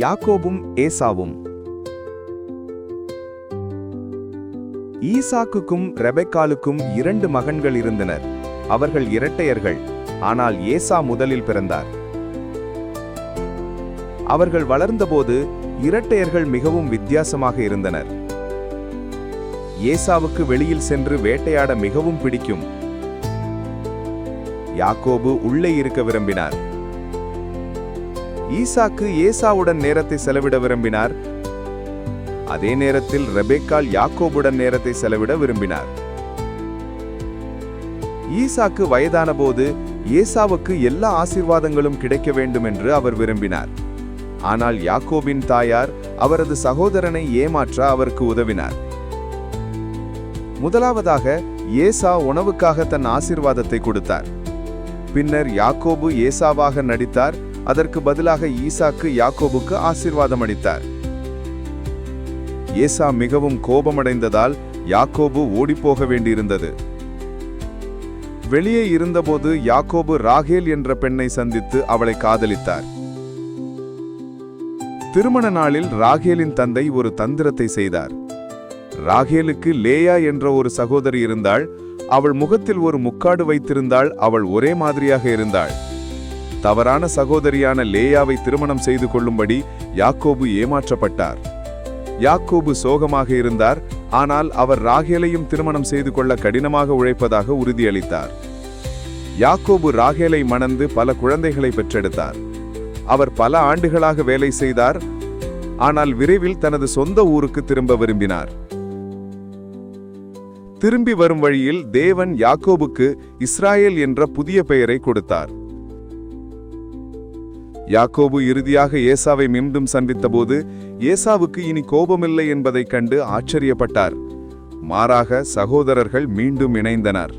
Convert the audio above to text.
யாக்கோபும் ஏசாவும். ஈசாக்குக்கும் ரெபெக்காளுக்கும் 2 மகன்கள் இருந்தனர். அவர்கள் இரட்டையர்கள். ஆனால் ஏசா முதலில் பிறந்தார். அவர்கள் வளர்ந்தபோது இரட்டையர்கள் மிகவும் வித்தியாசமாக இருந்தனர். ஏசாவுக்கு வெளியில் சென்று வேட்டையாட மிகவும் பிடிக்கும். யாக்கோபு உள்ளே இருக்க விரும்பினார். ஈசாக்கு ஏசாவுடன் நேரத்தை செலவிட விரும்பினார். அதே நேரத்தில் ரெபெக்காள் யாக்கோபுடன் நேரத்தை செலவிட விரும்பினார். ஈசாக்கு வயதான போது ஏசாவுக்கு எல்லா ஆசீர்வாதங்களும் கிடைக்க வேண்டும் என்று அவர் விரும்பினார். ஆனால் யாக்கோபின் தாயார் அவரது சகோதரனை ஏமாற்ற அவருக்கு உதவினார். முதலாவதாக ஏசா உணவுக்காக தன் ஆசீர்வாதத்தை கொடுத்தார். பின்னர் யாக்கோபு ஏசாவாக நடித்தார். அதற்கு பதிலாக ஈசாக்கு யாக்கோபுக்கு ஆசீர்வாதம் அளித்தார். ஏசா மிகவும் கோபமடைந்ததால் யாக்கோபு ஓடிப்போக வேண்டியிருந்தது. வெளியே இருந்தபோது யாக்கோபு ராகேல் என்ற பெண்ணை சந்தித்து அவளை காதலித்தார். திருமண நாளில் ராகேலின் தந்தை ஒரு தந்திரத்தை செய்தார். ராகேலுக்கு லேயா என்ற ஒரு சகோதரி இருந்தாள். அவள் முகத்தில் ஒரு முக்காடு வைத்திருந்தாள். அவள் ஒரே மாதிரியாக இருந்தாள். தவறான சகோதரியான லேயாவை திருமணம் செய்து கொள்ளும்படி யாக்கோபு ஏமாற்றப்பட்டார். யாக்கோபு சோகமாக இருந்தார். ஆனால் அவர் ராகேலையும் திருமணம் செய்து கொள்ள கடினமாக உழைப்பதாக உறுதியளித்தார். யாக்கோபு ராகேலை மணந்து பல குழந்தைகளை பெற்றெடுத்தார். அவர் பல ஆண்டுகளாக வேலை செய்தார். ஆனால் விரைவில் தனது சொந்த ஊருக்கு திரும்ப விரும்பினார். திரும்பி வரும் வழியில் தேவன் யாக்கோபுக்கு இஸ்ராயேல் என்ற புதிய பெயரை கொடுத்தார். யாக்கோபு இறுதியாக ஏசாவை மீண்டும் சந்தித்தபோது ஏசாவுக்கு இனி கோபமில்லை என்பதைக் கண்டு ஆச்சரியப்பட்டார். மாறாக சகோதரர்கள் மீண்டும் இணைந்தனர்.